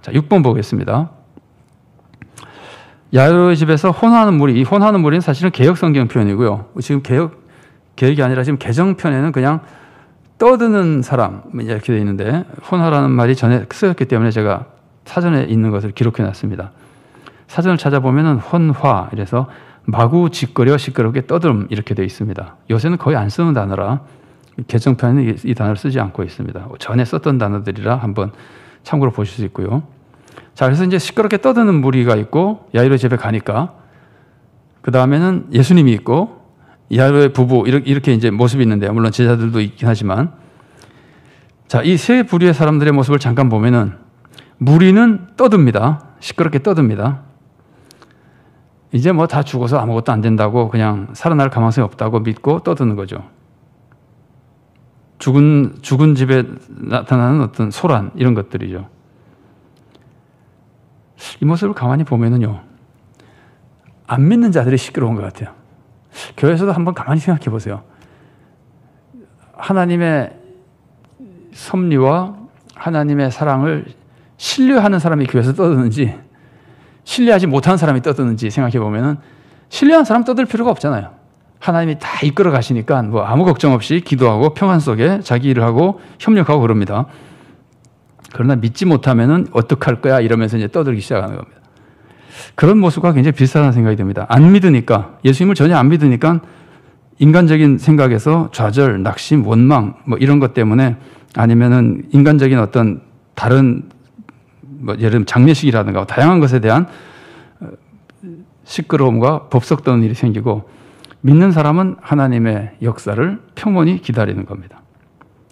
자, 6번 보겠습니다. 야이로의 집에서 혼하는 무리, 이 혼하는 무리는 사실은 개역 성경 표현이고요. 지금 개역이 아니라 지금 개정편에는 그냥 떠드는 사람 이렇게 되어 있는데, 혼하라는 말이 전에 쓰였기 때문에 제가 사전에 있는 것을 기록해 놨습니다. 사전을 찾아보면은 혼화, 이래서 마구 짓거려 시끄럽게 떠들음 이렇게 되어 있습니다. 요새는 거의 안 쓰는 단어라 개정편에는 이 단어를 쓰지 않고 있습니다. 전에 썼던 단어들이라 한번 참고로 보실 수 있고요. 자, 그래서 이제 시끄럽게 떠드는 무리가 있고 야이로 집에 가니까, 그 다음에는 예수님이 있고 야이로의 부부 이렇게 이제 모습이 있는데, 물론 제자들도 있긴 하지만, 자, 이 세 부류의 사람들의 모습을 잠깐 보면은 무리는 떠듭니다. 시끄럽게 떠듭니다. 이제 뭐 다 죽어서 아무것도 안 된다고, 그냥 살아날 가망성이 없다고 믿고 떠드는 거죠. 죽은 집에 나타나는 어떤 소란, 이런 것들이죠. 이 모습을 가만히 보면은요, 안 믿는 자들이 시끄러운 것 같아요. 교회에서도 한번 가만히 생각해 보세요. 하나님의 섭리와 하나님의 사랑을 신뢰하는 사람이 교회에서 떠드는지, 신뢰하지 못하는 사람이 떠드는지 생각해 보면은, 신뢰하는 사람 떠들 필요가 없잖아요. 하나님이 다 이끌어 가시니까 뭐 아무 걱정 없이 기도하고 평안 속에 자기 일을 하고 협력하고 그럽니다. 그러나 믿지 못하면은 어떡할 거야 이러면서 이제 떠들기 시작하는 겁니다. 그런 모습과 굉장히 비슷하다는 생각이 듭니다. 안 믿으니까, 예수님을 전혀 안 믿으니까 인간적인 생각에서 좌절, 낙심, 원망 뭐 이런 것 때문에, 아니면은 인간적인 어떤 다른 뭐 예를 들면 장례식이라든가 다양한 것에 대한 시끄러움과 법석 떠는 일이 생기고, 믿는 사람은 하나님의 역사를 평온히 기다리는 겁니다.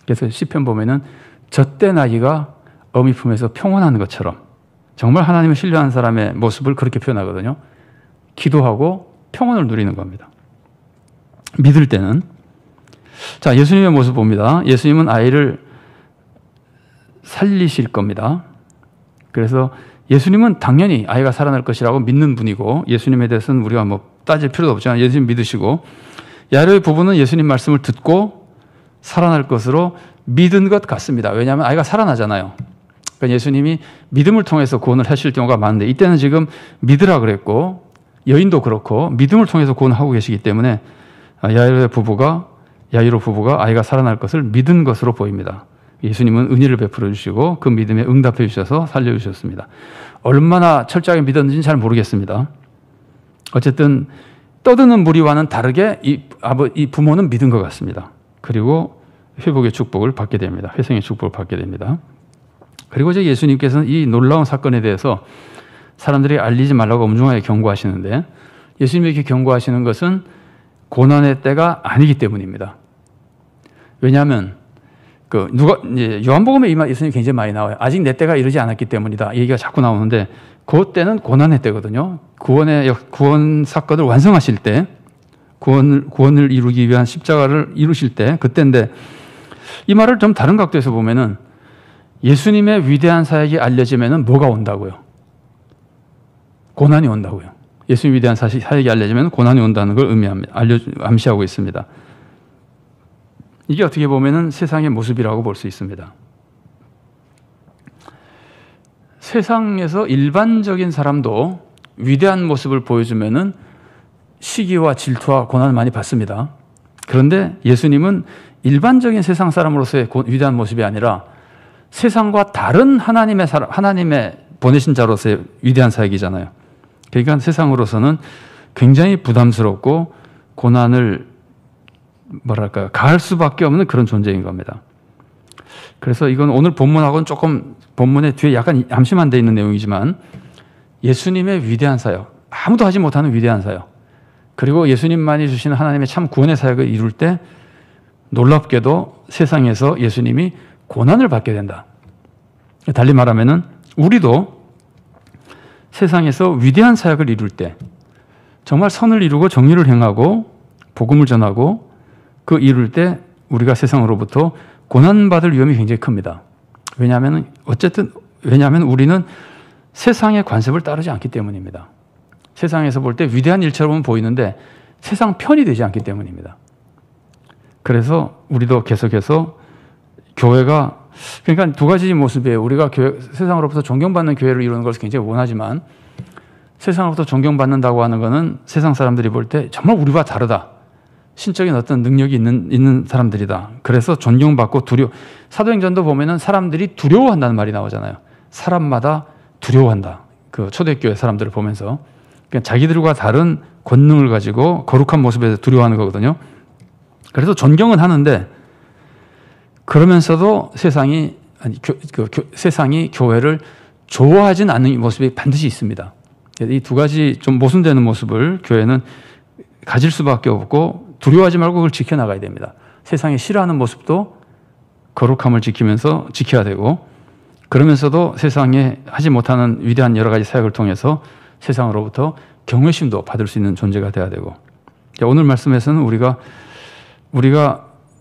그래서 시편 보면은 젖된 아기가 어미 품에서 평온한 것처럼, 정말 하나님을 신뢰하는 사람의 모습을 그렇게 표현하거든요. 기도하고 평온을 누리는 겁니다. 믿을 때는. 자, 예수님의 모습 봅니다. 예수님은 아이를 살리실 겁니다. 그래서 예수님은 당연히 아이가 살아날 것이라고 믿는 분이고, 예수님에 대해서는 우리가 뭐 따질 필요도 없지만 예수님 믿으시고, 야이로의 부부는 예수님 말씀을 듣고 살아날 것으로 믿은 것 같습니다. 왜냐하면 아이가 살아나잖아요. 그러니까 예수님이 믿음을 통해서 구원을 하실 경우가 많은데, 이때는 지금 믿으라 그랬고, 여인도 그렇고 믿음을 통해서 구원을 하고 계시기 때문에 야이로 부부가 아이가 살아날 것을 믿은 것으로 보입니다. 예수님은 은혜를 베풀어 주시고 그 믿음에 응답해 주셔서 살려주셨습니다. 얼마나 철저하게 믿었는지는 잘 모르겠습니다. 어쨌든 떠드는 무리와는 다르게 이 부모는 믿은 것 같습니다. 그리고 회복의 축복을 받게 됩니다. 회생의 축복을 받게 됩니다. 그리고 이제 예수님께서는 이 놀라운 사건에 대해서 사람들이 알리지 말라고 엄중하게 경고하시는데, 예수님이 이렇게 경고하시는 것은 고난의 때가 아니기 때문입니다. 왜냐하면 요한복음에 예수님이 굉장히 많이 나와요. 아직 내 때가 이르지 않았기 때문이다. 이 얘기가 자꾸 나오는데, 그 때는 고난의 때거든요. 구원 사건을 완성하실 때, 구원을 이루기 위한 십자가를 이루실 때, 그때인데, 이 말을 좀 다른 각도에서 보면은 예수님의 위대한 사역이 알려지면은 뭐가 온다고요? 고난이 온다고요. 예수님의 위대한 사역이 알려지면 고난이 온다는 걸 암시하고 있습니다. 이게 어떻게 보면은 세상의 모습이라고 볼 수 있습니다. 세상에서 일반적인 사람도 위대한 모습을 보여주면은 시기와 질투와 고난을 많이 받습니다. 그런데 예수님은 일반적인 세상 사람으로서의 위대한 모습이 아니라 세상과 다른 하나님의 보내신 자로서의 위대한 사역이잖아요. 그러니까 세상으로서는 굉장히 부담스럽고 고난을 가할 수밖에 없는 그런 존재인 겁니다. 그래서 이건 오늘 본문하고는 조금 본문의 뒤에 약간 암시만 되어 있는 내용이지만, 예수님의 위대한 사역, 아무도 하지 못하는 위대한 사역, 그리고 예수님만이 주시는 하나님의 참 구원의 사역을 이룰 때 놀랍게도 세상에서 예수님이 고난을 받게 된다. 달리 말하면은 우리도 세상에서 위대한 사역을 이룰 때, 정말 선을 이루고 정의를 행하고 복음을 전하고 그 이룰 때 우리가 세상으로부터 고난받을 위험이 굉장히 큽니다. 왜냐하면 우리는 세상의 관습을 따르지 않기 때문입니다. 세상에서 볼 때 위대한 일처럼 보이는데 세상 편이 되지 않기 때문입니다. 그래서 우리도 계속해서 교회가 그러니까 두 가지 모습이에요. 우리가 세상으로부터 존경받는 교회를 이루는 것을 굉장히 원하지만 세상으로부터 존경받는다고 하는 것은 세상 사람들이 볼 때 정말 우리와 다르다. 신적인 어떤 능력이 있는 사람들이다. 그래서 존경받고 사도행전도 보면은 사람들이 두려워한다는 말이 나오잖아요. 사람마다 두려워한다. 그 초대교회 사람들을 보면서. 그러니까 자기들과 다른 권능을 가지고 거룩한 모습에서 두려워하는 거거든요. 그래서 존경은 하는데 그러면서도 세상이 교회를 좋아하진 않는 모습이 반드시 있습니다. 이 두 가지 좀 모순되는 모습을 교회는 가질 수밖에 없고 두려워하지 말고 그걸 지켜나가야 됩니다. 세상이 싫어하는 모습도 거룩함을 지키면서 지켜야 되고 그러면서도 세상에 하지 못하는 위대한 여러 가지 사역을 통해서 세상으로부터 경외심도 받을 수 있는 존재가 돼야 되고 오늘 말씀에서는 우리가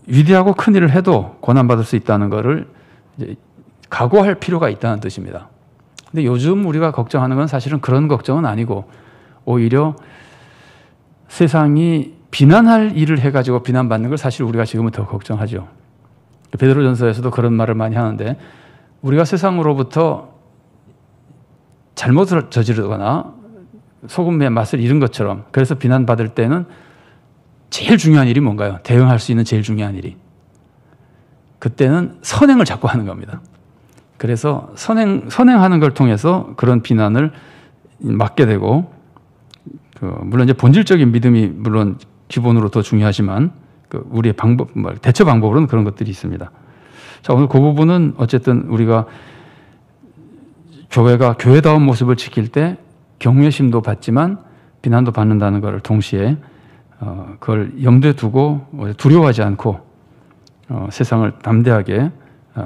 위대하고 큰 일을 해도 고난받을 수 있다는 것을 이제 각오할 필요가 있다는 뜻입니다. 근데 요즘 우리가 걱정하는 건 사실은 그런 걱정은 아니고 오히려 세상이 비난할 일을 해가지고 비난받는 걸 사실 우리가 지금은 더 걱정하죠. 베드로전서에서도 그런 말을 많이 하는데 우리가 세상으로부터 잘못을 저지르거나 소금의 맛을 잃은 것처럼 그래서 비난받을 때는 제일 중요한 일이 뭔가요? 대응할 수 있는 제일 중요한 일이. 그때는 선행을 자꾸 하는 겁니다. 그래서 선행하는 걸 통해서 그런 비난을 막게 되고 물론 이제 본질적인 믿음이 물론 기본으로 더 중요하지만 우리의 대처 방법으로는 그런 것들이 있습니다. 자, 오늘 그 부분은 어쨌든 우리가 교회가 교회다운 모습을 지킬 때 경외심도 받지만 비난도 받는다는 것을 동시에 그걸 염두에 두고 두려워하지 않고 세상을 담대하게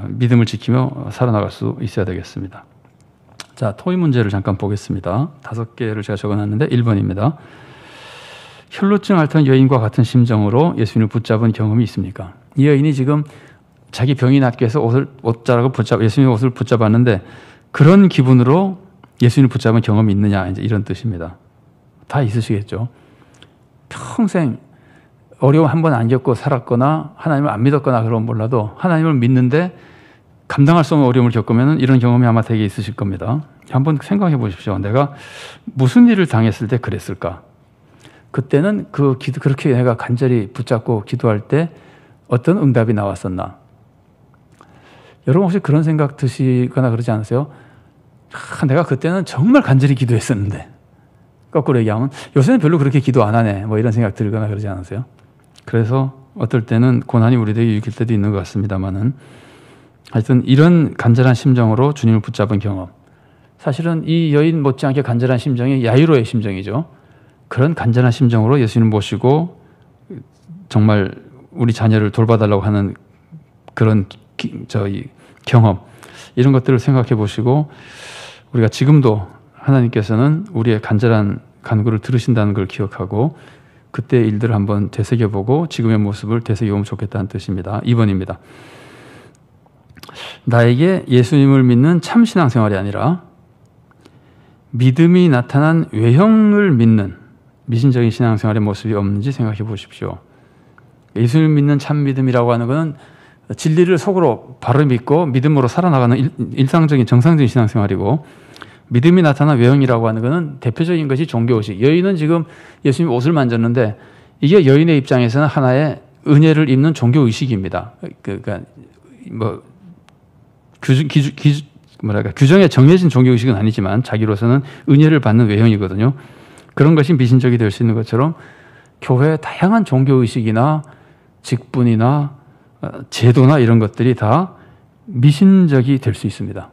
믿음을 지키며 살아나갈 수 있어야 되겠습니다. 자, 토의 문제를 잠깐 보겠습니다. 5개를 제가 적어놨는데 1번입니다. 혈루증 앓던 여인과 같은 심정으로 예수님을 붙잡은 경험이 있습니까? 이 여인이 지금 자기 병이 낫기 위해서 옷자락을 예수님의 옷을 붙잡았는데 그런 기분으로 예수님을 붙잡은 경험이 있느냐 이제 이런 뜻입니다. 다 있으시겠죠. 평생 어려움 한 번 안 겪고 살았거나 하나님을 안 믿었거나 그런 몰라도 하나님을 믿는데 감당할 수 없는 어려움을 겪으면 이런 경험이 아마 되게 있으실 겁니다. 한번 생각해 보십시오. 내가 무슨 일을 당했을 때 그랬을까? 그때는 그렇게 내가 간절히 붙잡고 기도할 때 어떤 응답이 나왔었나? 여러분 혹시 그런 생각 드시거나 그러지 않으세요? 내가 그때는 정말 간절히 기도했었는데 거꾸로 얘기하면 요새는 별로 그렇게 기도 안 하네 뭐 이런 생각 들거나 그러지 않으세요? 그래서 어떨 때는 고난이 우리에게 유익일 때도 있는 것 같습니다만은 하여튼 이런 간절한 심정으로 주님을 붙잡은 경험 사실은 이 여인 못지않게 간절한 심정이 야이로의 심정이죠. 그런 간절한 심정으로 예수님 모시고 정말 우리 자녀를 돌봐달라고 하는 그런 경험 이런 것들을 생각해 보시고 우리가 지금도 하나님께서는 우리의 간절한 간구를 들으신다는 걸 기억하고 그때의 일들을 한번 되새겨보고 지금의 모습을 되새겨보면 좋겠다는 뜻입니다. 2번입니다. 나에게 예수님을 믿는 참 신앙생활이 아니라 믿음이 나타난 외형을 믿는 미신적인 신앙생활의 모습이 없는지 생각해 보십시오. 예수님을 믿는 참 믿음이라고 하는 것은 진리를 속으로 바로 믿고 믿음으로 살아나가는 일상적인 정상적인 신앙생활이고 믿음이 나타난 외형이라고 하는 것은 대표적인 것이 종교의식. 여인은 지금 예수님 옷을 만졌는데 이게 여인의 입장에서는 하나의 은혜를 입는 종교의식입니다. 그러니까 규정에 정해진 종교의식은 아니지만 자기로서는 은혜를 받는 외형이거든요. 그런 것이 미신적이 될 수 있는 것처럼 교회의 다양한 종교의식이나 직분이나 제도나 이런 것들이 다 미신적이 될 수 있습니다.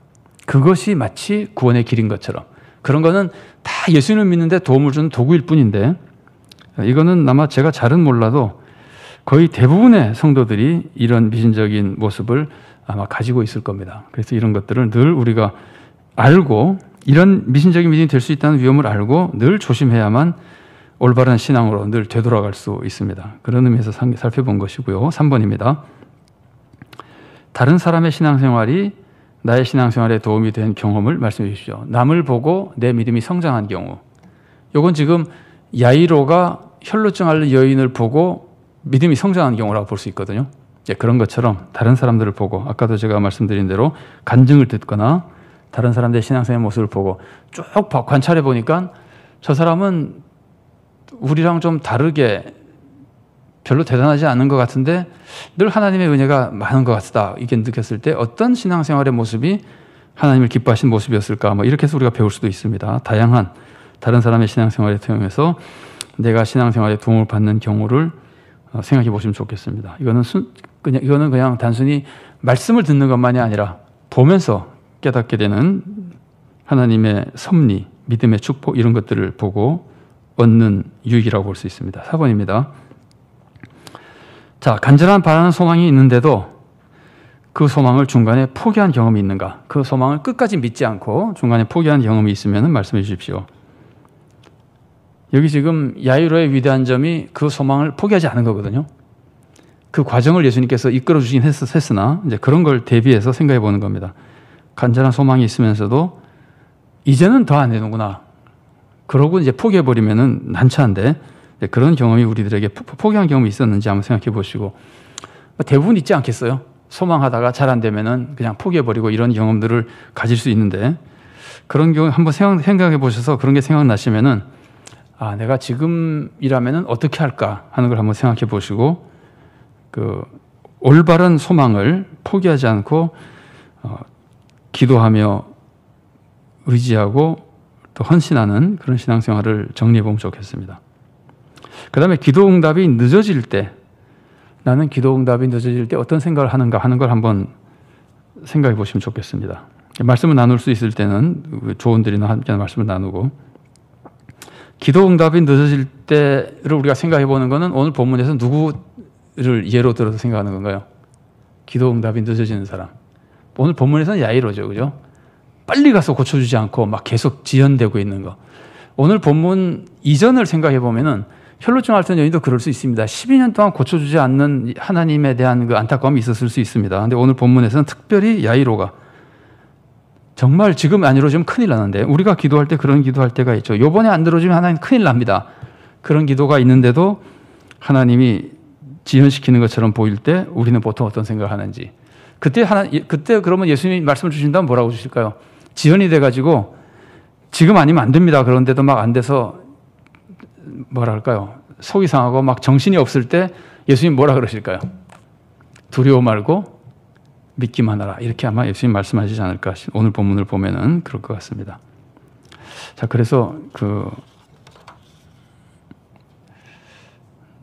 그것이 마치 구원의 길인 것처럼 그런 거는 다 예수님을 믿는데 도움을 주는 도구일 뿐인데 이거는 아마 제가 잘은 몰라도 거의 대부분의 성도들이 이런 미신적인 모습을 아마 가지고 있을 겁니다. 그래서 이런 것들을 늘 우리가 알고 이런 미신적인 믿음이 될 수 있다는 위험을 알고 늘 조심해야만 올바른 신앙으로 늘 되돌아갈 수 있습니다. 그런 의미에서 살펴본 것이고요. 3번입니다. 다른 사람의 신앙생활이 나의 신앙생활에 도움이 된 경험을 말씀해 주십시오. 남을 보고 내 믿음이 성장한 경우. 이건 지금 야이로가 혈루증 앓는 여인을 보고 믿음이 성장한 경우라고 볼 수 있거든요. 그런 것처럼 다른 사람들을 보고 아까도 제가 말씀드린 대로 간증을 듣거나 다른 사람들의 신앙생활 모습을 보고 쭉 관찰해 보니까 저 사람은 우리랑 좀 다르게 별로 대단하지 않은 것 같은데 늘 하나님의 은혜가 많은 것 같다. 이게 느꼈을 때 어떤 신앙생활의 모습이 하나님을 기뻐하신 모습이었을까? 뭐 이렇게 해서 우리가 배울 수도 있습니다. 다양한 다른 사람의 신앙생활을 통해서 내가 신앙생활에 도움을 받는 경우를 생각해 보시면 좋겠습니다. 이거는 그냥 단순히 말씀을 듣는 것만이 아니라 보면서 깨닫게 되는 하나님의 섭리, 믿음의 축복 이런 것들을 보고 얻는 유익이라고 볼 수 있습니다. 4번입니다. 자, 간절한 바라는 소망이 있는데도 그 소망을 중간에 포기한 경험이 있는가? 그 소망을 끝까지 믿지 않고 중간에 포기한 경험이 있으면 말씀해 주십시오. 여기 지금 야이로의 위대한 점이 그 소망을 포기하지 않은 거거든요. 그 과정을 예수님께서 이끌어 주긴 했으나 이제 그런 걸 대비해서 생각해 보는 겁니다. 간절한 소망이 있으면서도 이제는 더 안 되는구나. 그러고 이제 포기해 버리면은 난처한데 그런 경험이 우리들에게 포기한 경험이 있었는지 한번 생각해 보시고 대부분 있지 않겠어요? 소망하다가 잘 안 되면은 그냥 포기해 버리고 이런 경험들을 가질 수 있는데 그런 경우 한번 생각해 보셔서 그런 게 생각나시면은 아, 내가 지금이라면은 어떻게 할까 하는 걸 한번 생각해 보시고 그 올바른 소망을 포기하지 않고 기도하며 의지하고 또 헌신하는 그런 신앙생활을 정리해 보면 좋겠습니다. 그 다음에 기도 응답이 늦어질 때 나는 기도 응답이 늦어질 때 어떤 생각을 하는가 하는 걸 한번 생각해 보시면 좋겠습니다. 말씀을 나눌 수 있을 때는 조언들이나 함께 말씀을 나누고 기도 응답이 늦어질 때를 우리가 생각해 보는 것은 오늘 본문에서 누구를 예로 들어서 생각하는 건가요? 기도 응답이 늦어지는 사람. 오늘 본문에서는 야이로죠. 그죠? 빨리 가서 고쳐주지 않고 막 계속 지연되고 있는 거. 오늘 본문 이전을 생각해 보면은 혈루증 앓던 여인도 그럴 수 있습니다. 12년 동안 고쳐주지 않는 하나님에 대한 그 안타까움이 있었을 수 있습니다. 근데 오늘 본문에서는 특별히 야이로가 정말 지금 안 이루어지면 큰일 나는데 우리가 기도할 때 그런 기도할 때가 있죠. 요번에 안 들어주면 하나님 큰일 납니다. 그런 기도가 있는데도 하나님이 지연시키는 것처럼 보일 때 우리는 보통 어떤 생각을 하는지. 그때 그러면 예수님이 말씀을 주신다면 뭐라고 주실까요? 지연이 돼가지고 지금 아니면 안 됩니다. 그런데도 막 안 돼서 뭐랄까요? 속이 상하고 막 정신이 없을 때 예수님 뭐라 그러실까요? 두려워 말고 믿기만 하라. 이렇게 아마 예수님 말씀하시지 않을까. 오늘 본문을 보면은 그럴 것 같습니다. 자, 그래서 그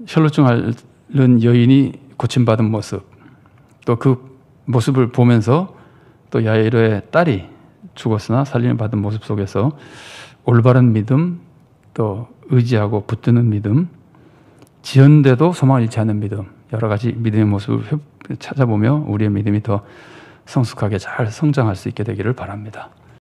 혈루증 앓는 여인이 고침받은 모습, 또 그 모습을 보면서 또 야이로의 딸이 죽었으나 살림을 받은 모습 속에서 올바른 믿음, 또 의지하고 붙드는 믿음, 지연돼도 소망을 잃지 않는 믿음, 여러 가지 믿음의 모습을 찾아보며 우리의 믿음이 더 성숙하게 잘 성장할 수 있게 되기를 바랍니다.